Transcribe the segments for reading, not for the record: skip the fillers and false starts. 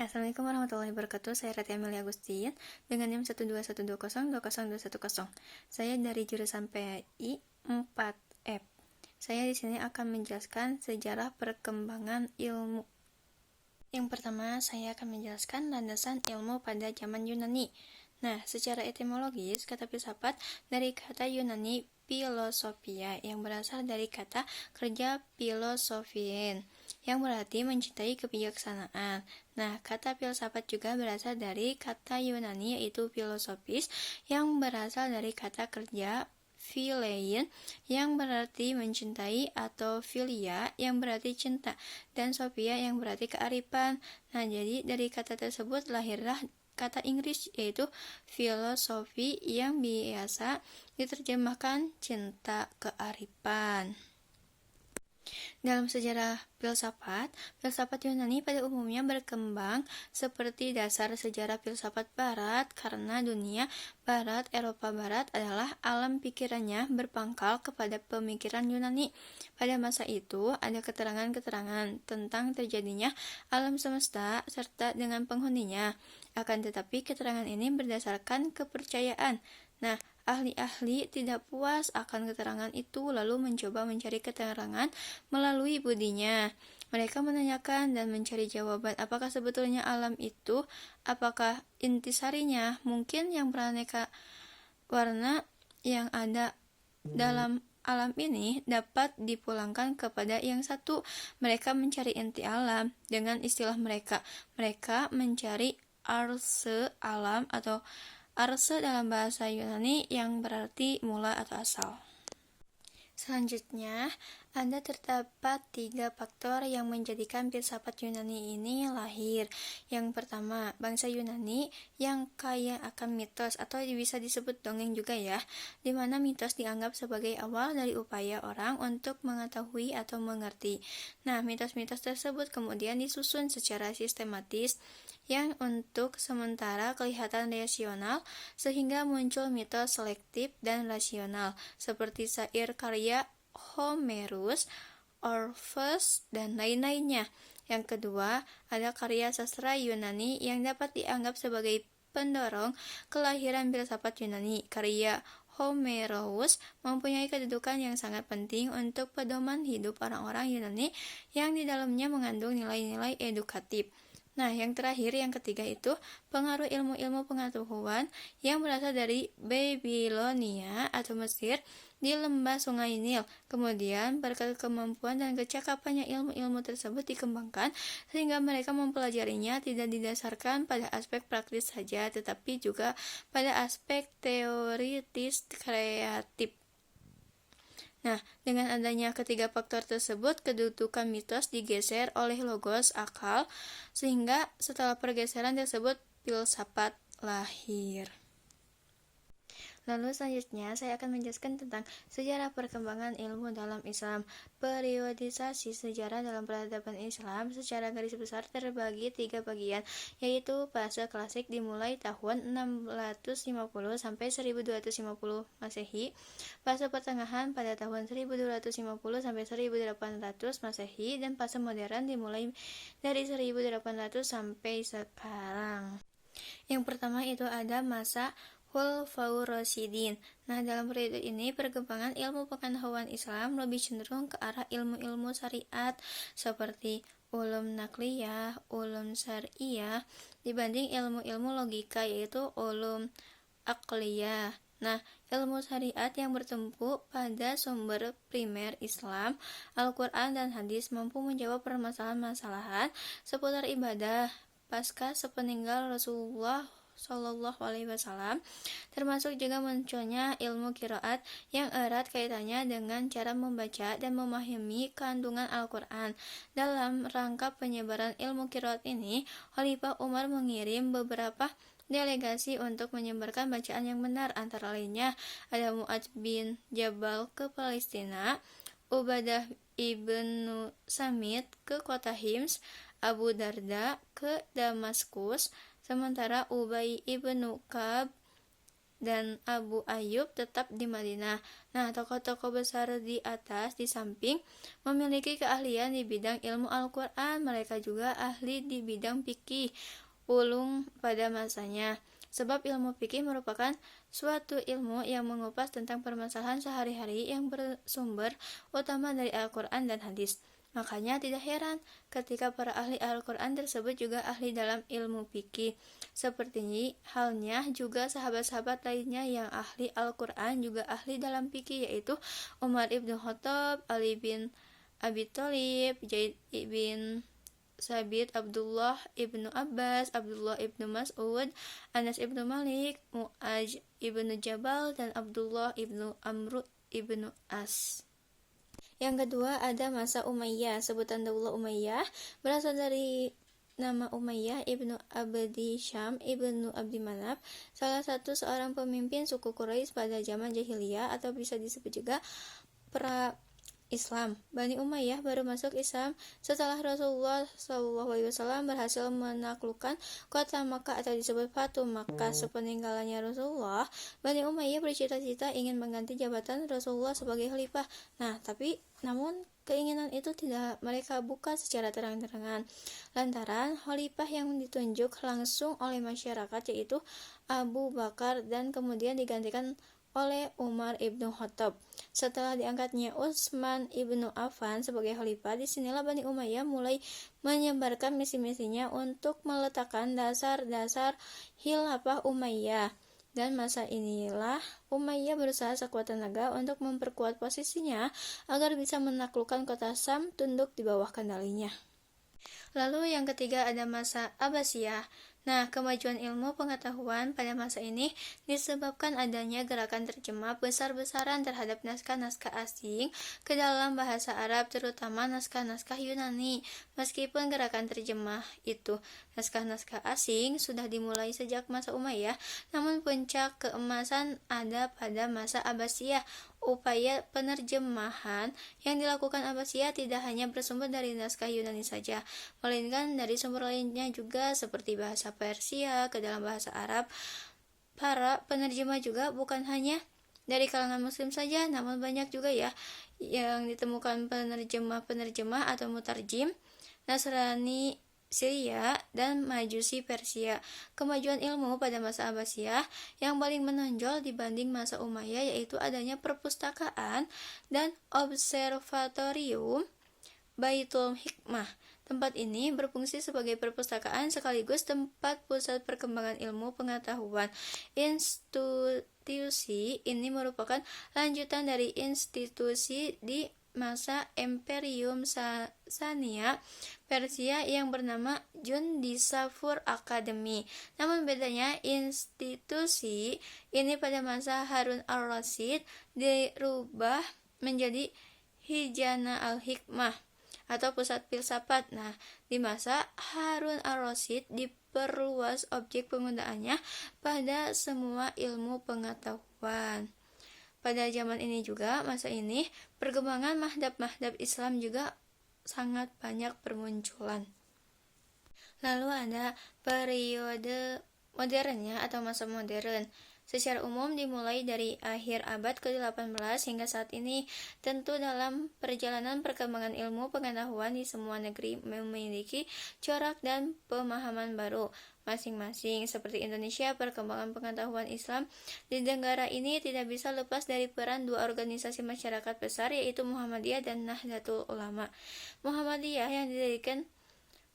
Assalamualaikum warahmatullahi wabarakatuh. Saya Rati Amelia Agustin dengan NIM 12120200210. Saya dari jurusan PI 4F. Saya di sini akan menjelaskan sejarah perkembangan ilmu. Yang pertama, saya akan menjelaskan landasan ilmu pada zaman Yunani. Nah, secara etimologis, kata filsafat dari kata Yunani philosophia yang berasal dari kata kerja philosophein yang berarti mencintai kebijaksanaan. Nah, kata filsafat juga berasal dari kata Yunani yaitu filosofis yang berasal dari kata kerja philein yang berarti mencintai atau philia yang berarti cinta dan sophia yang berarti kearifan. Nah, jadi dari kata tersebut lahirlah kata Inggris yaitu filosofi yang biasa diterjemahkan cinta kearifan. Dalam sejarah filsafat Yunani pada umumnya berkembang seperti dasar sejarah filsafat Barat karena dunia Barat, Eropa Barat adalah alam pikirannya berpangkal kepada pemikiran Yunani. Pada masa itu ada keterangan-keterangan tentang terjadinya alam semesta serta dengan penghuninya. Akan tetapi keterangan ini berdasarkan kepercayaan. Nah, ahli-ahli tidak puas akan keterangan itu lalu mencoba mencari keterangan melalui budinya. Mereka menanyakan dan mencari jawaban apakah sebetulnya alam itu, apakah intisarinya, mungkin yang beraneka warna yang ada dalam alam ini dapat dipulangkan kepada yang satu. Mereka mencari inti alam dengan istilah mereka. Mereka mencari arse alam atau arse dalam bahasa Yunani yang berarti mula atau asal. Selanjutnya, ada terdapat 3 faktor yang menjadikan filsafat Yunani ini lahir. Yang pertama, bangsa Yunani yang kaya akan mitos atau bisa disebut dongeng juga ya, di mana mitos dianggap sebagai awal dari upaya orang untuk mengetahui atau mengerti. Nah, mitos-mitos tersebut kemudian disusun secara sistematis yang untuk sementara kelihatan rasional sehingga muncul mitos selektif dan rasional seperti syair karya Homerus, Orpheus, dan lain-lainnya. Yang kedua, ada karya sastra Yunani yang dapat dianggap sebagai pendorong kelahiran filsafat Yunani. Karya Homerus mempunyai kedudukan yang sangat penting untuk pedoman hidup orang-orang Yunani yang di dalamnya mengandung nilai-nilai edukatif. Nah, yang terakhir, yang ketiga itu pengaruh ilmu-ilmu pengetahuan yang berasal dari Babilonia atau Mesir di lembah Sungai Nil. Kemudian, berkat kemampuan dan kecakapannya ilmu-ilmu tersebut dikembangkan sehingga mereka mempelajarinya tidak didasarkan pada aspek praktis saja, tetapi juga pada aspek teoritis kreatif. Nah, dengan adanya ketiga faktor tersebut, kedudukan mitos digeser oleh logos akal, sehingga setelah pergeseran tersebut, filsafat lahir. Lalu selanjutnya saya akan menjelaskan tentang sejarah perkembangan ilmu dalam Islam. Periodisasi sejarah dalam peradaban Islam secara garis besar terbagi 3 bagian, yaitu fase klasik dimulai tahun 650 sampai 1250 Masehi, fase pertengahan pada tahun 1250 sampai 1800 Masehi, dan fase modern dimulai dari 1800 sampai sekarang. Yang pertama itu ada masa Khulafaur Rasyidin. Nah, dalam periode ini perkembangan ilmu pengetahuan Islam lebih cenderung ke arah ilmu-ilmu syariat seperti ulum nakliyah, ulum syariah dibanding ilmu-ilmu logika yaitu ulum aqliyah. Nah, ilmu syariat yang bertumpu pada sumber primer Islam, Al-Quran dan hadis mampu menjawab permasalahan-masalahan seputar ibadah pasca sepeninggal Rasulullah Shallallahu Alaihi Wasallam, termasuk juga munculnya ilmu qiraat yang erat kaitannya dengan cara membaca dan memahami kandungan Al-Quran. Dalam rangka penyebaran ilmu qiraat ini, Khalifah Umar mengirim beberapa delegasi untuk menyebarkan bacaan yang benar, antara lainnya ada Mu'adz bin Jabal ke Palestina, Ubadah ibnu Samit ke kota Hims, Abu Darda ke Damaskus, sementara Ubay ibnu Ka'ab dan Abu Ayyub tetap di Madinah. Nah, tokoh-tokoh besar di atas di samping memiliki keahlian di bidang ilmu Al-Quran, mereka juga ahli di bidang fikih ulung pada masanya. Sebab ilmu fikih merupakan suatu ilmu yang mengupas tentang permasalahan sehari-hari yang bersumber utama dari Al-Quran dan hadis. Makanya tidak heran ketika para ahli Al-Quran tersebut juga ahli dalam ilmu fikih. Seperti halnya juga sahabat-sahabat lainnya yang ahli Al-Quran juga ahli dalam fikih, yaitu Umar ibn Khattab, Ali bin Abi Thalib, Zaid ibn Sabit, Abdullah ibnu Abbas, Abdullah ibnu Mas'ud, Anas ibnu Malik, Mu'aj ibnu Jabal, dan Abdullah ibnu Amr ibnu As. Yang kedua ada masa Umayyah. Sebutan Daulah Umayyah berasal dari nama Umayyah ibnu Abdi Syam ibnu Abdi Manaf, salah satu seorang pemimpin suku Quraisy pada zaman jahiliyah, atau bisa disebut juga pra Islam. Bani Umayyah baru masuk Islam setelah Rasulullah SAW berhasil menaklukkan kota Makkah atau disebut Fatu Makkah. Sepeninggalannya Rasulullah, Bani Umayyah bercita-cita ingin mengganti jabatan Rasulullah sebagai khalifah. Namun keinginan itu tidak mereka buka secara terang-terangan, lantaran khalifah yang ditunjuk langsung oleh masyarakat yaitu Abu Bakar dan kemudian digantikan oleh Umar ibnu Khattab. Setelah diangkatnya Utsman ibnu Affan sebagai khalifah, disinilah Bani Umayyah mulai menyebarkan misi-misinya untuk meletakkan dasar-dasar khilafah Umayyah. Dan masa inilah Umayyah berusaha sekuat tenaga untuk memperkuat posisinya agar bisa menaklukkan kota Sam tunduk di bawah kendalinya. Lalu yang ketiga ada masa Abbasiyah. Nah, kemajuan ilmu pengetahuan pada masa ini disebabkan adanya gerakan terjemah besar-besaran terhadap naskah-naskah asing ke dalam bahasa Arab, terutama naskah-naskah Yunani. Meskipun gerakan terjemah itu naskah-naskah asing sudah dimulai sejak masa Umayyah, namun puncak keemasan ada pada masa Abbasiyah. Upaya penerjemahan yang dilakukan Abbasiyah tidak hanya bersumber dari naskah Yunani saja, melainkan dari sumber lainnya juga seperti bahasa Persia ke dalam bahasa Arab. Para penerjemah juga bukan hanya dari kalangan muslim saja, namun banyak juga ya yang ditemukan penerjemah-penerjemah atau mutarjim Nasrani Syria dan Majusi Persia. Kemajuan ilmu pada masa Abbasiyah yang paling menonjol dibanding masa Umayyah yaitu adanya perpustakaan dan observatorium Baitul Hikmah. Tempat ini berfungsi sebagai perpustakaan sekaligus tempat pusat perkembangan ilmu pengetahuan. Institusi ini merupakan lanjutan dari institusi di masa Imperium Sasania Persia yang bernama Jundisafur Academy. Namun bedanya, institusi ini pada masa Harun al-Rasyid dirubah menjadi Hijana al-Hikmah atau pusat filsafat. Nah, di masa Harun al-Rasyid diperluas objek penggunaannya pada semua ilmu pengetahuan. Pada zaman ini juga, masa ini, perkembangan madhab-madhab Islam juga sangat banyak bermunculan. Lalu ada periode modernnya atau masa modern. Secara umum dimulai dari akhir abad ke-18 hingga saat ini. Tentu dalam perjalanan perkembangan ilmu pengetahuan di semua negeri memiliki corak dan pemahaman baru masing-masing. Seperti Indonesia, perkembangan pengetahuan Islam di negara ini tidak bisa lepas dari peran dua organisasi masyarakat besar, yaitu Muhammadiyah dan Nahdlatul Ulama. Muhammadiyah yang didirikan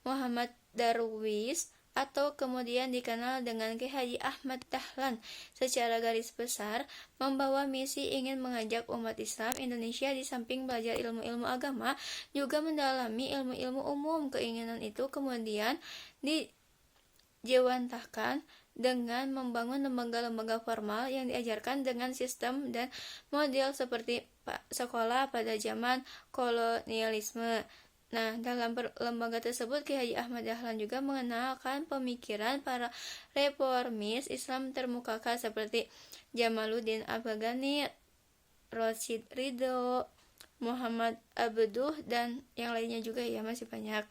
Muhammad Darwis atau kemudian dikenal dengan Kiai Haji Ahmad Dahlan, secara garis besar membawa misi ingin mengajak umat Islam Indonesia di samping belajar ilmu-ilmu agama juga mendalami ilmu-ilmu umum. Keinginan itu kemudian dijewantahkan dengan membangun lembaga-lembaga formal yang diajarkan dengan sistem dan model seperti sekolah pada zaman kolonialisme. Nah, dalam lembaga tersebut, Kiai Haji Ahmad Dahlan juga mengenalkan pemikiran para reformis Islam termukakan seperti Jamaluddin Al-Afghani, Rosyid Ridho, Muhammad Abduh, dan yang lainnya juga ya, masih banyak.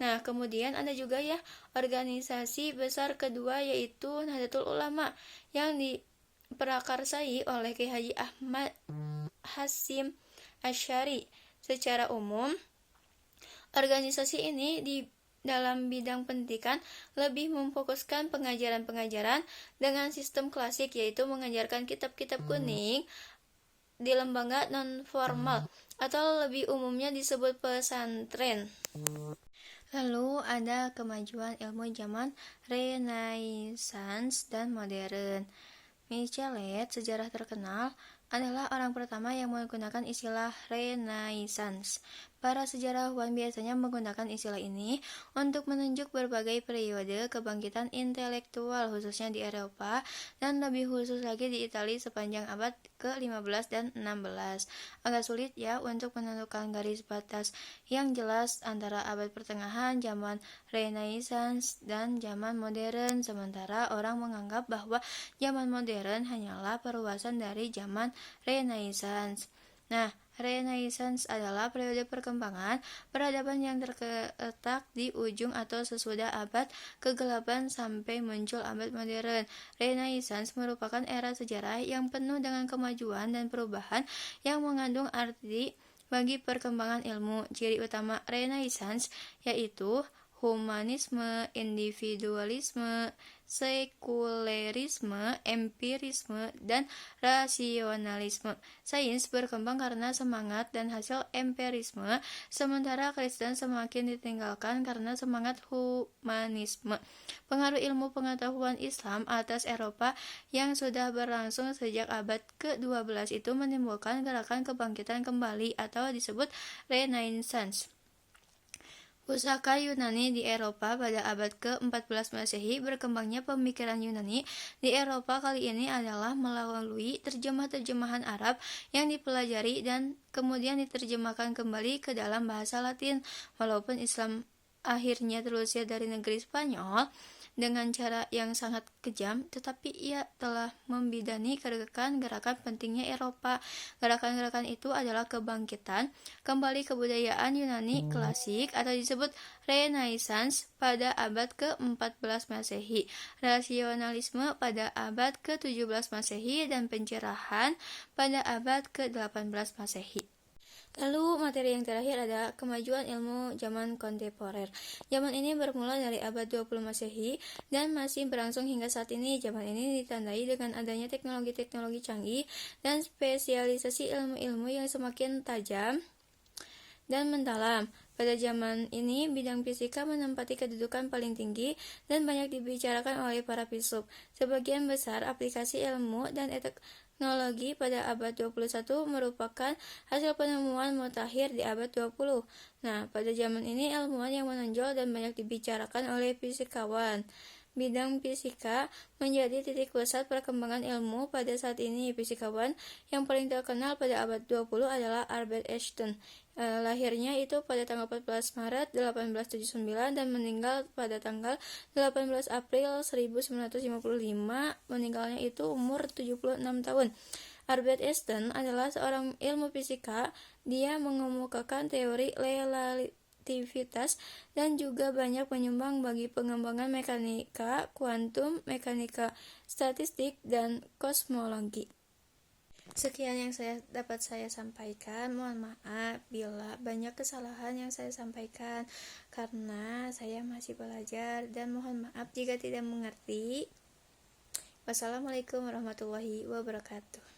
Nah, kemudian ada juga ya organisasi besar kedua yaitu Nahdlatul Ulama yang diprakarsai oleh Kiai Haji Ahmad Hasyim Asy'ari. Secara umum, organisasi ini di dalam bidang pendidikan lebih memfokuskan pengajaran-pengajaran dengan sistem klasik, yaitu mengajarkan kitab-kitab kuning di lembaga non-formal atau lebih umumnya disebut pesantren. Lalu ada kemajuan ilmu zaman Renaissance dan modern. Michelet, sejarah terkenal, adalah orang pertama yang menggunakan istilah Renaissance. Para sejarawan biasanya menggunakan istilah ini untuk menunjuk berbagai periode kebangkitan intelektual, khususnya di Eropa dan lebih khusus lagi di Italia sepanjang abad ke-15 dan 16. Agak sulit ya untuk menentukan garis batas yang jelas antara abad pertengahan, zaman Renaissance, dan zaman modern, sementara orang menganggap bahwa zaman modern hanyalah perluasan dari zaman Renaissance. Nah, Renaissance adalah periode perkembangan peradaban yang terletak di ujung atau sesudah abad kegelapan sampai muncul abad modern. Renaissance merupakan era sejarah yang penuh dengan kemajuan dan perubahan yang mengandung arti bagi perkembangan ilmu. Ciri utama Renaissance yaitu humanisme, individualisme, sekulerisme, empirisme, dan rasionalisme. Sains berkembang karena semangat dan hasil empirisme, sementara Kristen semakin ditinggalkan karena semangat humanisme. Pengaruh ilmu pengetahuan Islam atas Eropa yang sudah berlangsung sejak abad ke-12 itu menimbulkan gerakan kebangkitan kembali atau disebut Renaissance. Pusaka Yunani di Eropa pada abad ke-14 Masehi. Berkembangnya pemikiran Yunani di Eropa kali ini adalah melalui terjemahan Arab yang dipelajari dan kemudian diterjemahkan kembali ke dalam bahasa Latin. Walaupun Islam akhirnya terusir dari negeri Spanyol dengan cara yang sangat kejam, tetapi ia telah membidani gerakan-gerakan pentingnya Eropa. Gerakan-gerakan itu adalah kebangkitan kembali kebudayaan Yunani klasik atau disebut Renaissance pada abad ke-14 Masehi, rasionalisme pada abad ke-17 Masehi, dan pencerahan pada abad ke-18 Masehi. Lalu materi yang terakhir ada kemajuan ilmu zaman kontemporer. Zaman ini bermula dari abad 20 Masehi dan masih berlangsung hingga saat ini. Zaman ini ditandai dengan adanya teknologi-teknologi canggih dan spesialisasi ilmu-ilmu yang semakin tajam dan mendalam. Pada zaman ini, bidang fisika menempati kedudukan paling tinggi dan banyak dibicarakan oleh para filsuf. Sebagian besar aplikasi ilmu dan teknologi pada abad 21 merupakan hasil penemuan mutakhir di abad 20. Nah, pada zaman ini ilmuwan yang menonjol dan banyak dibicarakan oleh fisikawan. Bidang fisika menjadi titik pusat perkembangan ilmu pada saat ini. Fisikawan yang paling terkenal pada abad 20 adalah Albert Einstein. Lahirnya itu pada tanggal 14 Maret 1879 dan meninggal pada tanggal 18 April 1955. Meninggalnya itu umur 76 tahun. Albert Einstein adalah seorang ilmu fisika. Dia mengemukakan teori relativitas dan juga banyak menyumbang bagi pengembangan mekanika kuantum, mekanika statistik, dan kosmologi. Sekian yang dapat saya sampaikan. Mohon maaf bila banyak kesalahan yang saya sampaikan karena saya masih belajar, dan mohon maaf jika tidak mengerti. Wassalamualaikum warahmatullahi wabarakatuh.